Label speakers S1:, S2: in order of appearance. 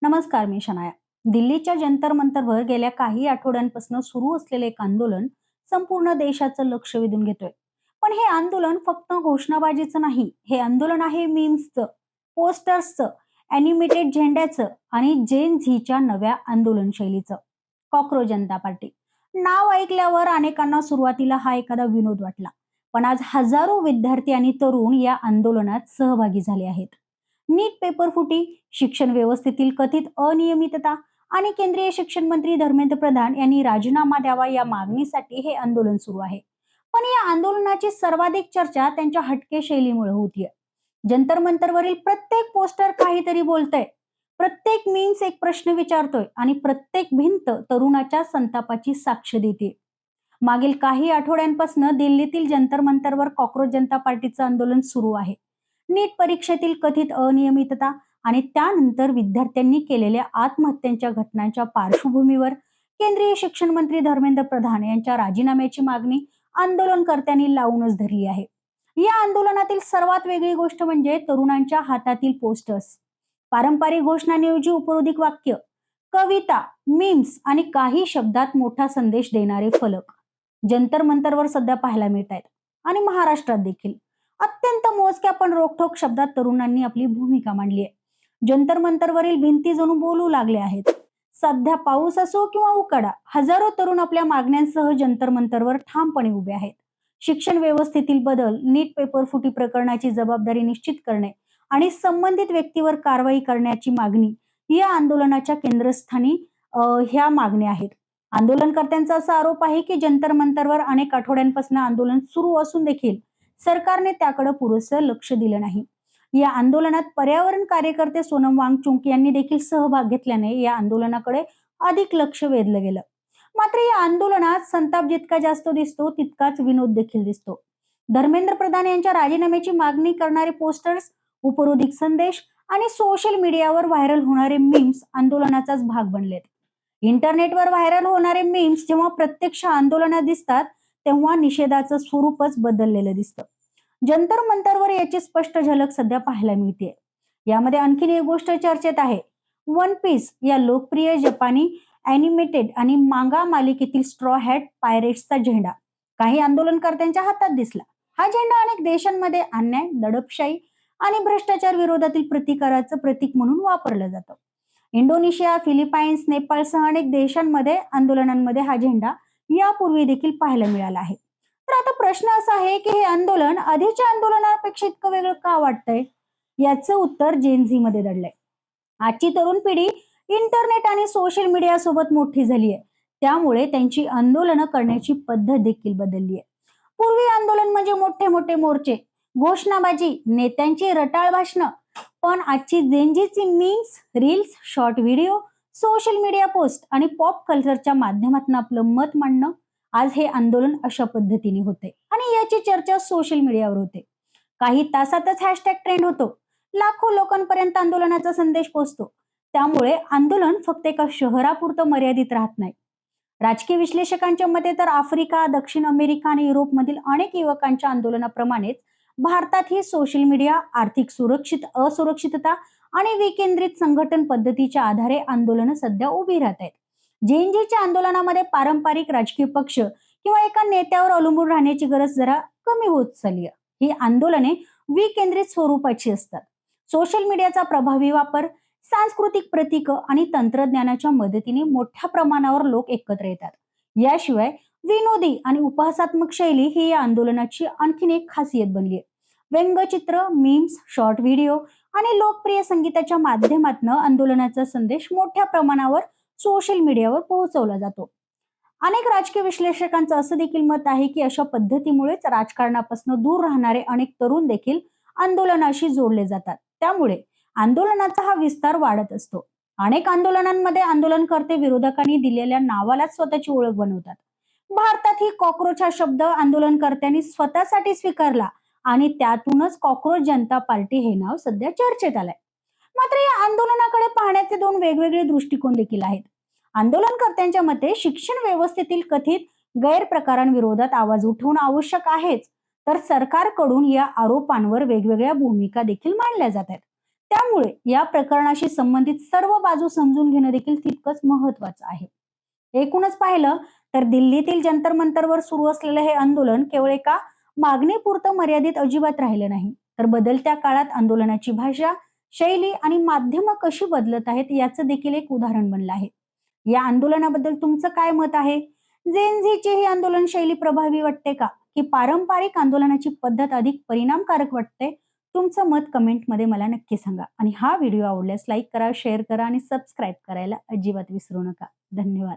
S1: नमस्कार, मी शनाया. दिल्लीच्या जंतर मंतरवर गेल्या काही आठवड्यांपासून सुरू असलेले एक आंदोलन संपूर्ण देशाचं लक्ष वेधून घेतोय. पण हे आंदोलन फक्त घोषणाबाजीचं नाही, हे आंदोलन आहे मीम्सचं, पोस्टर्सचं, अॅनिमेटेड झेंड्याचं आणि जेन झीच्या नव्या आंदोलन शैलीचं. कॉक्रोच जनता पार्टी नाव ऐकल्यावर अनेकांना सुरुवातीला हा एखादा विनोद वाटला, पण आज हजारो विद्यार्थी आणि तरुण या आंदोलनात सहभागी झाले आहेत. नीट पेपर फुटी, शिक्षण व्यवस्थेतील कथित अनियमितता आणि केंद्रीय शिक्षण मंत्री धर्मेंद्र प्रधान यांनी राजीनामा द्यावा या मागणीसाठी हे आंदोलन सुरू आहे. पण या आंदोलनाची सर्वाधिक चर्चा त्यांच्या हटके शैलीमुळे होतीये. जंतर मंतरवरील प्रत्येक पोस्टर काहीतरी बोलतंय, प्रत्येक मीम्स एक प्रश्न विचारतोय आणि प्रत्येक भिंत तरुणाच्या संतापाची साक्ष देते. मागील काही आठवड्यांपासून दिल्लीतील जंतर मंतरवर कॉक्रोच जनता पार्टीचं आंदोलन सुरू आहे. नीट परीक्षेतील कथित अनियमितता आणि त्यानंतर विद्यार्थ्यांनी केलेल्या आत्महत्यांच्या घटनांच्या पार्श्वभूमीवर केंद्रीय शिक्षण मंत्री धर्मेंद्र प्रधान यांच्या राजीनाम्याची मागणी आंदोलनकर्त्यांनी लावूनच धरली आहे. या आंदोलनातील सर्वात वेगळी गोष्ट म्हणजे तरुणांच्या हातातील पोस्टर्स. पारंपरिक घोषणांऐवजी उपरोधिक वाक्य, कविता, मीम्स आणि काही शब्दात मोठा संदेश देणारे फलक जंतर मंतरवर सध्या पाहायला मिळत आहेत. आणि महाराष्ट्रात देखील अत्यंत मोजक्या पण रोखठोक शब्दात तरुणांनी आपली भूमिका मांडली आहे. जंतर मंतरवरील भिंती जणू बोलू लागले आहेत. सध्या पाऊस असो किंवा उकाडा, हजारो तरुण आपल्या मागण्यांसह जंतर मंतरवर ठामपणे उभे आहेत. शिक्षण व्यवस्थेतील बदल, नीट पेपर फुटी प्रकरणाची जबाबदारी निश्चित करणे आणि संबंधित व्यक्तीवर कारवाई करण्याची मागणी या आंदोलनाच्या केंद्रस्थानी ह्या मागण्या आहेत. आंदोलनकर्त्यांचा असा आरोप आहे की जंतर मंतरवर अनेक आठवड्यांपासून आंदोलन सुरू असून देखील सरकारने त्याकडे पुरेसं लक्ष दिलं नाही. या आंदोलनात पर्यावरण कार्यकर्ते सोनम वांगचुक यांनी देखील सहभाग घेतल्याने या आंदोलनाकडे अधिक लक्ष वेधलं गेलं. मात्र या आंदोलनात संताप जितका जास्त दिसतो तितकाच विनोद देखील दिसतो. धर्मेंद्र प्रधान यांच्या राजीनाम्याची मागणी करणारे पोस्टर्स, उपरोधिक संदेश आणि सोशल मीडियावर व्हायरल होणारे मीम्स आंदोलनाचाच भाग बनलेत. इंटरनेटवर व्हायरल होणारे मीम्स जेव्हा प्रत्यक्ष आंदोलनात दिसतात तेव्हा निषेधाचं स्वरूपच बदललेलं दिसतं. जंतर मंतरवर याची स्पष्ट झलक सध्या पाहायला मिळते. यामध्ये आणखीन एक गोष्ट चर्चेत आहे. वन पीस या लोकप्रिय जपानी अॅनिमेटेड आणि मांगा मालिकेतील स्ट्रॉ हॅट पायरेट्सचा झेंडा काही आंदोलनकर्त्यांच्या हातात दिसला. हा झेंडा अनेक देशांमध्ये अन्याय, दडपशाही आणि भ्रष्टाचार विरोधातील प्रतिकाराचं प्रतीक म्हणून वापरलं जातं. इंडोनेशिया, फिलिपाईन्स, नेपाळसह अनेक देशांमध्ये आंदोलनांमध्ये हा झेंडा यापूर्वी देखील पाहायला मिळाला आहे. तर आता प्रश्न असा आहे की हे आंदोलन आधीच्या आंदोलनापेक्षा इतकं वेगळं का वाटतंय? याचं उत्तर जेन झी मध्ये दडलंय. आजची तरुण पिढी इंटरनेट आणि सोशल मीडिया सोबत मोठी झाली आहे. त्यामुळे त्यांची आंदोलनं करण्याची पद्धत देखील बदलली आहे. पूर्वी आंदोलन म्हणजे मोठे मोठे मोर्चे, घोषणाबाजी, नेत्यांची रटाळ भाषणं. पण आजची जेनझीची memes, reels, short video, social media post आणि पॉप कल्चरच्या माध्यमातून आपलं मत मांडणं, आज हे आंदोलन अशा पद्धतीने होते आणि याची चर्चा सोशल मीडियावर होते. काही तासातच हॅशटॅग ट्रेंड होतो, लाखो लोकांपर्यंत आंदोलनाचा संदेश पोहोचतो. त्यामुळे आंदोलन फक्त एका शहरापुरतं मर्यादित राहत नाही. राजकीय विश्लेषकांच्या मते तर आफ्रिका, दक्षिण अमेरिका आणि युरोपमधील अनेक युवकांच्या आंदोलनाप्रमाणेच भारतातही सोशल मीडिया, आर्थिक असुरक्षितता आणि विकेंद्रित संघटन पद्धतीच्या आधारे आंदोलनं सध्या उभी राहत आहेत. जेएनजीच्या आंदोलनामध्ये पारंपरिक राजकीय पक्ष किंवा एका नेत्यावर अवलंबून राहण्याची गरज जरा कमी होत चालली आहे. ही आंदोलने विकेंद्रित स्वरूपाची असतात. सोशल मीडियाचा प्रभावी वापर, सांस्कृतिक प्रतीक आणि तंत्रज्ञानाच्या मदतीने मोठ्या प्रमाणावर लोक एकत्र येतात. याशिवाय विनोदी आणि उपहासात्मक शैली ही या आंदोलनाची आणखीन एक खासियत बनली आहे. व्यंगचित्र, मीम्स, शॉर्ट व्हिडिओ आणि लोकप्रिय संगीताच्या माध्यमातून आंदोलनाचा संदेश मोठ्या प्रमाणावर सोशल मीडियावर पोहोचवला जातो. अनेक राजकीय विश्लेषकांचं असं देखील मत आहे की अशा पद्धतीमुळेच राजकारणापासून दूर राहणारे अनेक तरुण देखील आंदोलनाशी जोडले जातात. त्यामुळे आंदोलनाचा हा विस्तार वाढत असतो. अनेक आंदोलनांमध्ये आंदोलनकर्ते विरोधकांनी दिलेल्या नावालाच स्वतःची ओळख बनवतात. भारतात ही कॉक्रोच हा शब्द आंदोलनकर्त्यांनी स्वतःसाठी स्वीकारला आणि त्यातूनच कॉक्रोच जनता पार्टी हे नाव सध्या चर्चेत आलंय. मात्र या आंदोलनाकडे पाहण्याचे दोन वेगवेगळे दृष्टिकोन देखील आहेत. आंदोलनकर्त्यांच्या मते शिक्षण व्यवस्थेतील कथित गैरप्रकारांविरोधात आवाज उठवणं आवश्यक आहेच, तर सरकारकडून या आरोपांवर वेगवेगळ्या भूमिका देखील मांडल्या जात आहेत. त्यामुळे या प्रकरणाशी संबंधित सर्व बाजू समजून घेणं देखील तितकंच महत्वाचं आहे. एकूणच पाहिलं तर दिल्लीतील जंतर मंतरवर सुरू असलेलं हे आंदोलन केवळ एका मागणीपुरतं मर्यादित अजिबात राहिलं नाही, तर बदलत्या काळात आंदोलनाची भाषा, शैली आणि माध्यमं कशी बदलत आहेत याचं देखील एक उदाहरण बनलं आहे. या आंदोलनाबद्दल तुमचं काय मत आहे? जेनझीची ही आंदोलन शैली प्रभावी वाटते का, की पारंपरिक आंदोलनाची पद्धत अधिक परिणामकारक वाटते? तुमचं मत कमेंटमध्ये मला नक्की सांगा. आणि हा व्हिडिओ आवडल्यास लाईक करा, शेअर करा आणि सबस्क्राईब करायला अजिबात विसरू नका. धन्यवाद.